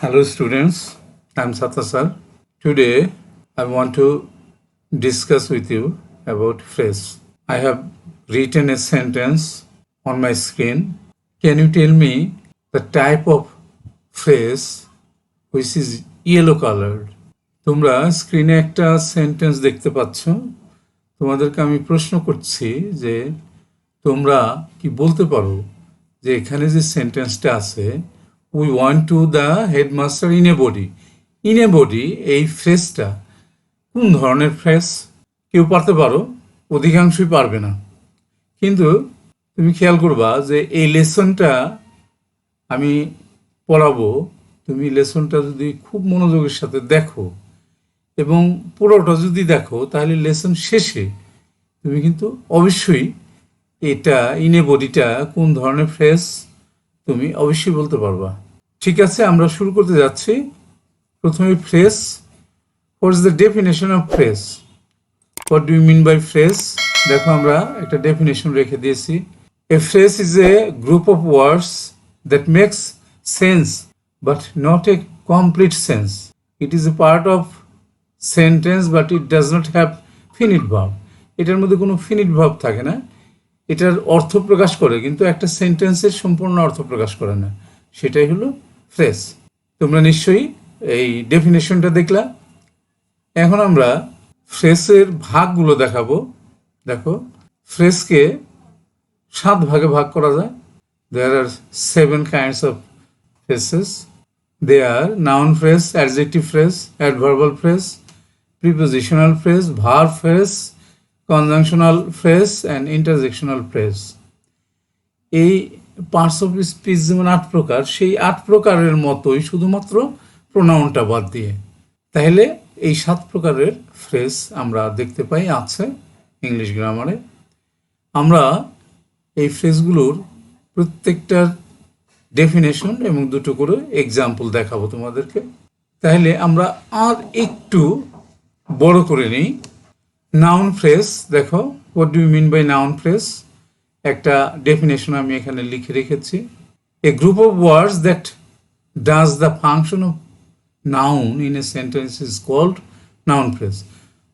Hello students, I'm Satya sir. Today I want to discuss with you about phrase. I have written a sentence on my screen. Can you tell me the type of phrase which is yellow colored? তোমরা স্ক্রিনে একটা sentence দেখতে পাচ্ছ। তোমাদেরকে আমি প্রশ্ন করছি যে তোমরা কি বলতে পারো যে এখানে যে সেন্টেন্সটা আছে we want to the headmaster in a body. In a body এই ফ্রেজটা কোন ধরনের ফ্রেজ? কেউ পারতে পারো, অধিকাংশই পারবে না। কিন্তু তুমি খেয়াল করবা যে এই লেসনটা আমি পড়াবো, তুমি লেসনটা যদি খুব মনোযোগের সাথে দেখো এবং পুরোটা যদি দেখো তাহলে লেসন শেষে তুমি কিন্তু অবশ্যই এটা ইনে বডিটা কোন ধরনের ফ্রেজ তুমি অবশ্যই বলতে পারবা। ঠিক আছে, আমরা শুরু করতে যাচ্ছি। প্রথমে phrase. What is the definition of phrase? What do you mean by phrase? দেখো আমরা একটা ডেফিনেশন রেখে দিয়েছি। A phrase is a group of words that makes sense but not a complete sense. It is a part of sentence but it does not have finite verb. এটার মধ্যে কোনো finite verb থাকে না। এটার অর্থ প্রকাশ করে কিন্তু একটা সেন্টেন্সের সম্পূর্ণ অর্থ প্রকাশ করে না। সেটাই হলো ফ্রেজ। তোমরা নিশ্চয়ই এই ডেফিনেশনটা দেখলা। এখন আমরা ফ্রেজের ভাগগুলো দেখাবো। দেখো, ফ্রেজকে 7 ভাগে ভাগ করা যায়। There are 7 kinds of phrases. They are noun phrase, adjective phrase, adverbial phrase, prepositional phrase, verb phrase, conjunctional phrase and interjectional phrase. এই পার্টস অফ স্পিচ যেমন 8 প্রকার, সেই 8 প্রকারের মতোই শুধুমাত্র প্রোনাউনটা বাদ দিয়ে। তাহলে এই 7 প্রকারের ফ্রেজ আমরা দেখতে পাই আছে ইংলিশ গ্রামারে। আমরা এই ফ্রেজগুলোর প্রত্যেকটার ডেফিনেশন এবং 2টো করে এক্সাম্পল দেখাবো তোমাদেরকে। তাহলে আমরা আর একটু বড় করে নিই। Noun phrase. দেখো, what do you mean by noun phrase? একটা ডেফিনেশন আমি এখানে লিখে রেখেছি। A group of words that does the function of noun in a sentence is called noun phrase.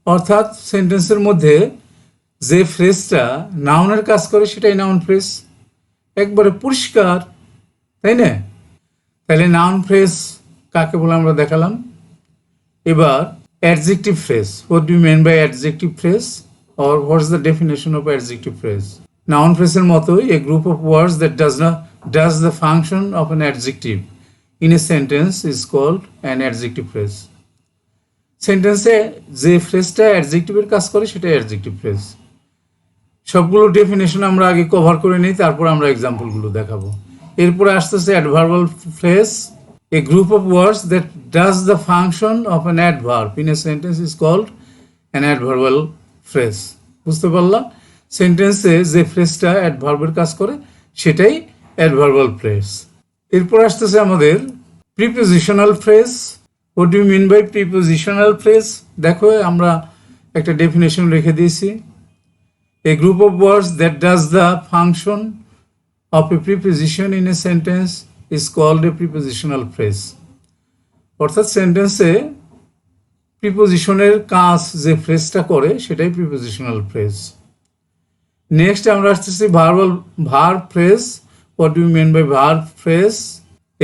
অর্থাৎ সেন্টেন্সের মধ্যে যে ফ্রেজটা নাউনের কাজ করে সেটাই নাউন ফ্রেজ। একবারে পরিষ্কার, তাই না? তাহলে নাউন ফ্রেজ কাকে বলে আমরা দেখালাম। এবার adjective phrase. What do you mean by adjective phrase or what is the definition of adjective phrase? Noun ফ্রেজের মতোই a group of words that does the function of an adjective in a sentence is called an adjective phrase. সেন্টেন্সে যে ফ্রেজটা অ্যাডজেক্টিভের কাজ করে সেটা adjective phrase. সবগুলো definition আমরা আগে কভার করে নিই, তারপর আমরা এক্সাম্পলগুলো দেখাবো। এরপরে আসতেছে adverbial phrase. A group of words that does the function of an adverb in a sentence is called an adverbial phrase. বুঝতে পারলা? সেন্টেন্সে যে ফ্রেজটা অ্যাডভার্বের কাজ করে সেটাই অ্যাডভার্বাল ফ্রেজ। এরপর আসতেছে আমাদের prepositional phrase. What do you mean by prepositional phrase? দেখো, আমরা একটা ডেফিনেশন রেখে দিয়েছি। A group of words that does the function of a preposition in a sentence is called a prepositional phrase. অর্থাৎ সেন্টেন্সে প্রিপোজিশনের কাজ যে ফ্রেজটা করে সেটাই প্রিপোজিশনাল ফ্রেজ। নেক্সট আমরা আসতেছি verb phrase. What do you mean by verb phrase?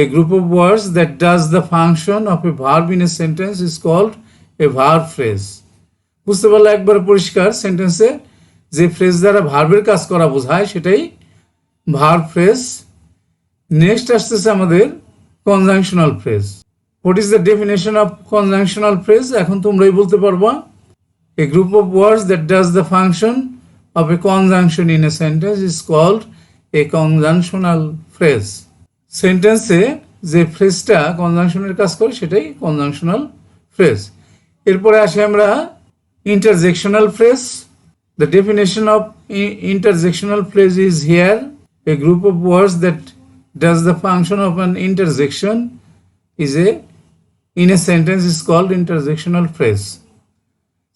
A group of words that does the function of a verb in a sentence is called a verb phrase. বুঝতে পারলে একবারে পরিষ্কার, সেন্টেন্সে যে phrase দ্বারা ভার্বের কাজ করা বোঝায় সেটাই ভার্ব ফ্রেজ। নেক্সট আসতেছে আমাদের conjunctional phrase. What is the definition of conjunctional phrase? এখন তোমরাই বলতে পারবা। A group of words that does the function of a conjunction in a sentence is called a conjunctional phrase. সেন্টেন্সে যে ফ্রেজটা কনজাংশনের কাজ করে সেটাই কনজাংশনাল ফ্রেজ। এরপরে আসি আমরা interjectional phrase. The definition of interjectional phrase is here a group of words that does the function of an interjection in a sentence is called interjectional phrase.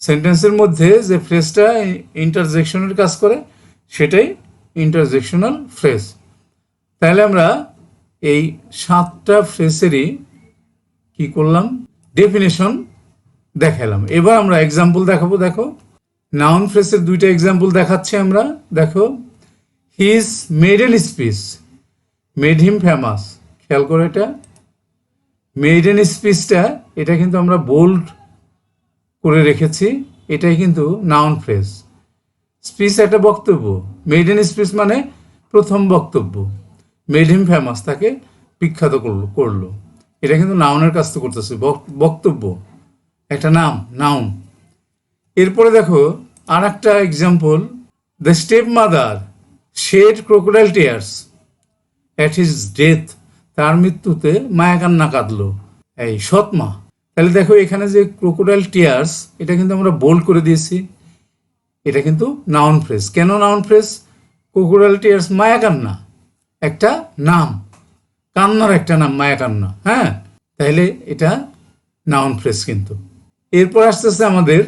সেন্টেন্সের মধ্যে যে ফ্রেজটা ইন্টারজেকশনের কাজ করে সেটাই ইন্টারজেকশনাল ফ্রেজ। তাহলে আমরা এই 7টা ফ্রেজেরই কি করলাম, ডেফিনেশন দেখালাম। এবার আমরা এক্সাম্পল দেখাবো। দেখো নাউন ফ্রেজের দুইটা এক্সাম্পল দেখাচ্ছি আমরা। দেখো his maiden speech made him famous. খেয়াল করো, এটা মেডেন স্পিচটা এটা কিন্তু আমরা বোল্ড করে রেখেছি, এটাই কিন্তু নাউন ফ্রেজ। স্পিচ একটা বক্তব্য, মেডেন স্পিচ মানে প্রথম বক্তব্য। মেড হিম ফেমাস, তাকে বিখ্যাত করলো। এটা কিন্তু নাউনের কাজ তো করতেছে, বক্তব্য, একটা নাউন। এরপরে দেখো আর একটা example, the step mother shed crocodile tears at his death. তার মৃত্যুতে মায়া কান্না কাঁদলো এই সৎমা। তাহলে দেখো এখানে যে ক্রোকোডাইল টিয়ার্স, এটা কিন্তু আমরা বোল্ড করে দিয়েছি, এটা কিন্তু নাউন ফ্রেজ। কেন নাউন ফ্রেজ? ক্রোকোডাইল টিয়ার্স মায়া কান্না, একটা নাম, কান্নার একটা নাম মায়া কান্না। হ্যাঁ, তাহলে এটা নাউন ফ্রেজ কিন্তু। এরপর আসতেছে আমাদের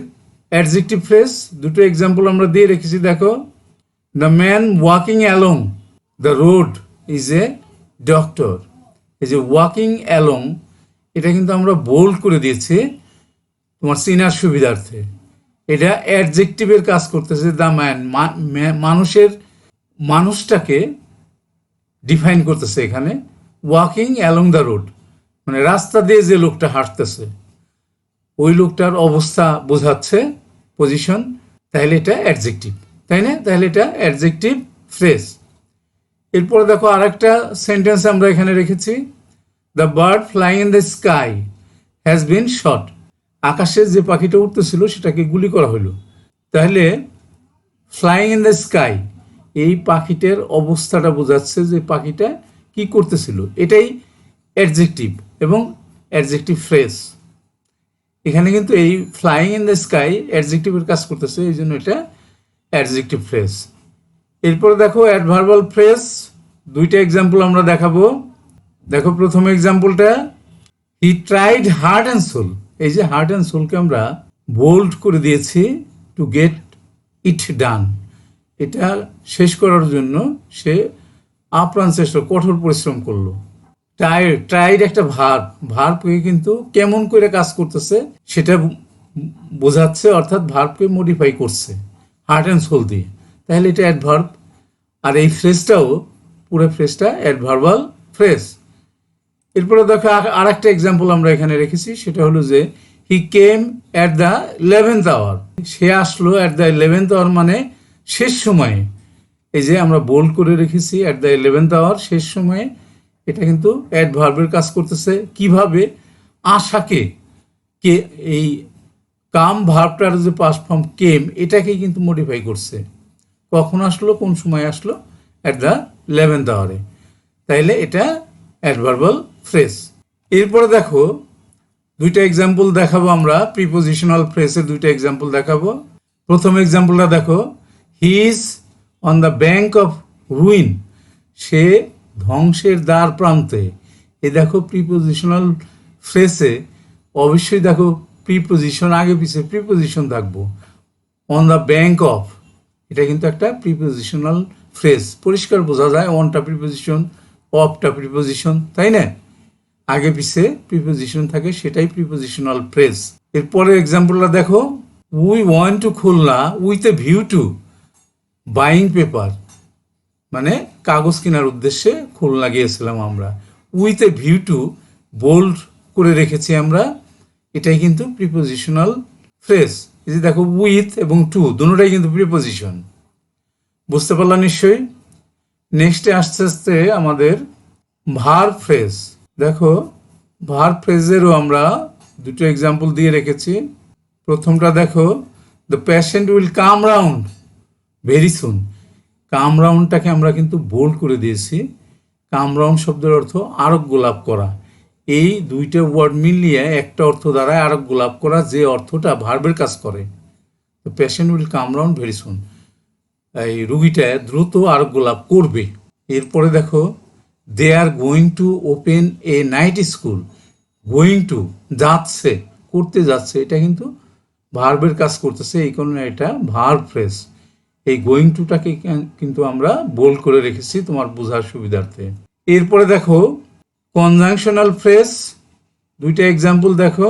অ্যাডজেক্টিভ ফ্রেজ। দুটো এক্সাম্পল আমরা দিয়ে রেখেছি। দেখো the man walking along the road is a doctor. এই যে ওয়াকিং অ্যালং, এটা কিন্তু আমরা বোল্ড করে দিয়েছি তোমার চিনার সুবিধার্থে। এটা অ্যাডজেক্টিভের কাজ করতেছে। দ্য ম্যান মানুষটাকে ডিফাইন করতেছে এখানে। ওয়াকিং অ্যালং দ্য রোড মানে রাস্তা দিয়ে যে লোকটা হাঁটতেছে, ওই লোকটার অবস্থা বোঝাচ্ছে, পজিশন। তাহলে এটা অ্যাডজেক্টিভ, তাই না? তাহলে এটা অ্যাডজেক্টিভ ফ্রেজ। এরপরে দেখো আর একটা সেন্টেন্স আমরা এখানে রেখেছি, the bird flying in the sky has been shot. আকাশে যে পাখিটা উঠতেছিল সেটাকে গুলি করা হলো। তাহলে ফ্লাইং ইন দ্য স্কাই, এই পাখিটার অবস্থাটা বোঝাচ্ছে যে পাখিটা কি করতেছিল, এটাই অ্যাডজেক্টিভ এবং অ্যাডজেক্টিভ ফ্রেজ। এখানে কিন্তু এই ফ্লাইং ইন দ্য স্কাই অ্যাডজেক্টিভের কাজ করতেছে, এই জন্য এটা অ্যাডজেক্টিভ ফ্রেজ। এরপরে দেখো অ্যাডভার্বাল ফ্রেজ, দুইটা এক্সাম্পল আমরা দেখাবো। দেখো প্রথম এক্সাম্পলটা, he tried heart and soul. এই যে হার্ট অ্যান্ড সোলকে আমরা বোল্ড করে দিয়েছি, টু গেট ইট ডান, এটা শেষ করার জন্য সে আপ্রাণ চেষ্টা, কঠোর পরিশ্রম করলো। ট্রাইড একটা ভার্বকে কিন্তু কেমন করে কাজ করতেছে সেটা বোঝাচ্ছে, অর্থাৎ ভার্বকে মডিফাই করছে হার্ট অ্যান্ড সোল দিয়ে। তাহলে এটা অ্যাডভার্ব। আর এই ফ্রেজটাও, পুরো ফ্রেজটা অ্যাডভার্বাল ফ্রেজ। এরপরে দেখো আর একটা এক্সাম্পল আমরা এখানে রেখেছি, সেটা হলো যে he came at the 11th hour. সে আসলো অ্যাট দ্য 11th আওয়ার মানে শেষ সময়ে। এই যে আমরা বোল্ড করে রেখেছি অ্যাট দ্য 11th আওয়ার, শেষ সময়ে। এটা কিন্তু অ্যাডভার্বের কাজ করতেছে। কিভাবে? আশাকে, কে এই কাম ভার্বটার যে পাস্ট ফর্ম কেম, এটাকে কিন্তু মডিফাই করছে। কখন আসলো, কোন সময় আসলো? At the 11th আওয়ারে। তাইলে এটা অ্যাডভার্বাল ফ্রেজ। এরপরে দেখো দুইটা এক্সাম্পল দেখাবো আমরা, প্রিপোজিশনাল ফ্রেজের দুইটা এক্সাম্পল দেখাবো। প্রথম এক্সাম্পলটা দেখো, he is on the bank of ruin. সে ধ্বংসের দ্বার প্রান্তে। এই দেখো প্রিপোজিশনাল ফ্রেজে অবশ্যই দেখো প্রিপোজিশন, আগে পিছিয়ে প্রিপোজিশন থাকবো। অন দ্য ব্যাঙ্ক অফ, এটা কিন্তু একটা প্রিপোজিশনাল ফ্রেজ, পরিষ্কার বোঝা যায়। অনটা প্রিপোজিশন, অফটা প্রিপোজিশন, তাই না? আগে পিছে প্রিপোজিশন থাকে, সেটাই প্রিপোজিশনাল ফ্রেজ। এরপরে এক্সাম্পলটা দেখো, we want to Khulna with a view to buying paper. মানে কাগজ কেনার উদ্দেশ্যে খুলনা গিয়েছিলাম আমরা। With a view to bold করে রেখেছি আমরা, এটাই কিন্তু প্রিপোজিশনাল ফ্রেজ। এই যে দেখো উইথ এবং টু দুটোটাই কিন্তু প্রিপোজিশন। বুঝতে পারলাম নিশ্চয়ই? নেক্সটে আস্তে আস্তে আমাদের ভার্ব ফ্রেজ। দেখো ভার্ব ফ্রেজেরও আমরা দুটো এক্সাম্পল দিয়ে রেখেছি। প্রথমটা দেখো, the patient will come round very soon. Come রাউন্ডটাকে আমরা কিন্তু বোল্ড করে দিয়েছি। কাম রাউন্ড শব্দের অর্থ আরোগ্য লাভ করা। এই দুইটা ওয়ার্ড মিলিয়ে একটা অর্থ দাঁড়ায় আরোগ্য লাভ করা, যে অর্থটা ভার্বের কাজ করে। The patient will come round very soon, এই রুগীটা দ্রুত আরোগ্য লাভ করবে। এরপরে দেখো, they are going to open a night school. Going to যাচ্ছে, করতে যাচ্ছে, এটা কিন্তু ভার্বের কাজ করতেছে, এই কারণে এটা ভার্ব ফ্রেজ। এই গোয়িং টুটাকে কিন্তু আমরা বোল্ড করে রেখেছি তোমার বোঝার সুবিধার্থে। এরপরে দেখো কনজাংশনাল ফ্রেজ, দুইটা এক্সাম্পল দেখো,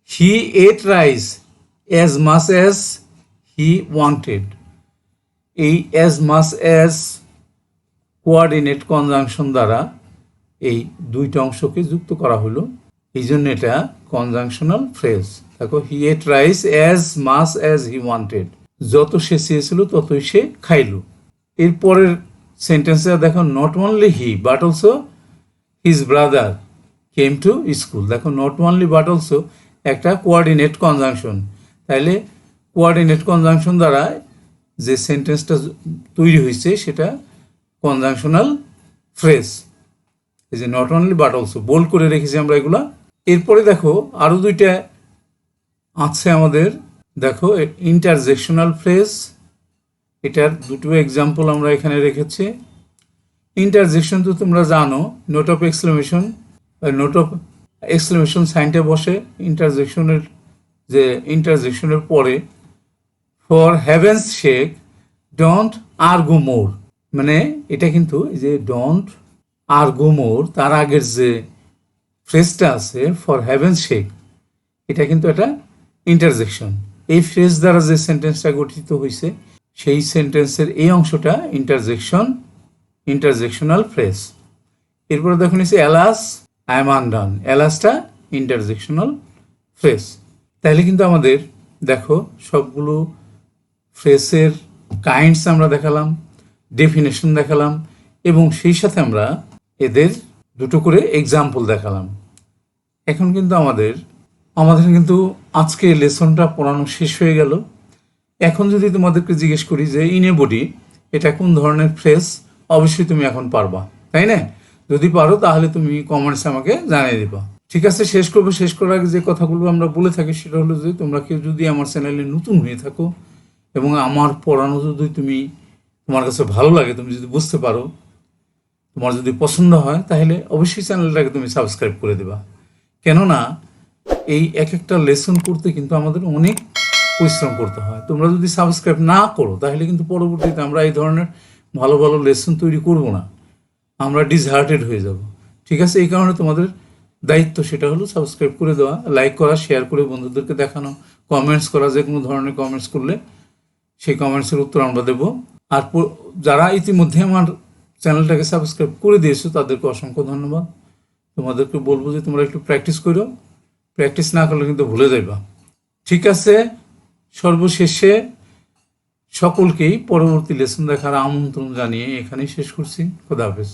he ate rice as much as he wanted. এই as much as coordinate conjunction দ্বারা এই দুইটা অংশকে যুক্ত করা হলো, এই জন্য এটা কনজাংশনাল ফ্রেজ। দেখো, he ate rice as much as he wanted, যত সে চেয়েছিল ততই সে খাইল। এরপরের সেন্টেন্সে দেখো, not only he but also his brother came to school. দেখো, নট অনলি বাট অলসো একটা কোঅর্ডিনেট কনজাংশন, তাইলে কোঅর্ডিনেট কনজাংশন দ্বারা যে সেন্টেন্সটা তৈরি হয়েছে সেটা কনজাংশনাল ফ্রেজ। এই যে not only but also bold করে রেখেছি আমরা এগুলা। এরপরে দেখো আরও দুইটা আছে আমাদের। দেখো, ইন্টারজেকশনাল ফ্রেজ, এটার দুটো এক্সাম্পল আমরা এখানে রেখেছি। ইন্টারজেকশন তো তোমরা জানো, note of exclamation, note of exclamation সাইনটা বসে ইন্টারজেকশনের, যে ইন্টারজেকশনের পরে for heaven's sake don't argue more, মানে এটা কিন্তু এই যে ডোন্ট আর্গু মোর তার আগের যে ফ্রেজটা আছে ফর হেভেন্স শেক, এটা কিন্তু একটা ইন্টারজেকশন। এই ফ্রেজ দ্বারা যে সেন্টেন্সটা গঠিত হয়েছে সেই সেন্টেন্সের এই অংশটা ইন্টারজেকশনাল ফ্রেজ। এরপরে দেখো নিচ্ছে অ্যালাস আই এম আনডান, অ্যালাসটা ইন্টারজেকশনাল ফ্রেজ। তাহলে কিন্তু আমাদের দেখো সবগুলো ফ্রেজের কাইন্ডস আমরা দেখালাম, ডেফিনেশন দেখালাম, এবং সেই সাথে আমরা এদের দুটো করে এক্সাম্পল দেখালাম। এখন কিন্তু আমাদের কিন্তু আজকে লেসনটা পড়ানো শেষ হয়ে গেল। এখন যদি তোমাদেরকে জিজ্ঞেস করি যে ইন এ বডি এটা কোন ধরনের ফ্রেজ, অবশ্যই তুমি এখন পারবা, তাই না? যদি পারো তাহলে তুমি কমেন্টস আমাকে জানিয়ে দিবা। ঠিক আছে, শেষ করবো। শেষ করার আগে যে কথাগুলো আমরা বলে থাকি সেটা হলো যে তোমরা কেউ যদি আমার চ্যানেলে নতুন হয়ে থাকো এবং আমার পড়ানো যদি তোমার কাছে ভালো লাগে, তুমি যদি বুঝতে পারো, তোমার যদি পছন্দ হয়, তাহলে অবশ্যই চ্যানেলটাকে তুমি সাবস্ক্রাইব করে দেবা। কেননা এই এক একটা লেসন করতে কিন্তু আমাদের অনেক পরিশ্রম করতে হয়। তোমরা যদি সাবস্ক্রাইব না করো তাহলে কিন্তু পরবর্তীতে আমরা এই ধরনের ভালো ভালো লেসন তৈরি করব না, আমরা ডিসহার্টেড হয়ে যাব। ঠিক আছে, এই কারণে তোমাদের দায়িত্ব সেটা হলো সাবস্ক্রাইব করে দেওয়া, লাইক করা, শেয়ার করে বন্ধুদেরকে দেখানো, কমেন্টস করা, যে কোনো ধরনের কমেন্টস করলে সেই কমেন্টসের উত্তর আমরা দেব। আর যারা ইতিমধ্যে আমার চ্যানেলটাকে সাবস্ক্রাইব করে দিয়েছো তাদেরকে অসংখ্য ধন্যবাদ। তোমাদেরকে বলবো যে তোমরা একটু প্র্যাকটিস করো, প্র্যাকটিস না করলে কিন্তু ভুলে যাইবা। ঠিক আছে, সর্বশেষে সকলকেই পরবর্তী লেসন দেখার আমন্ত্রণ জানিয়ে এখানেই শেষ করছি। খোদা হাফেজ।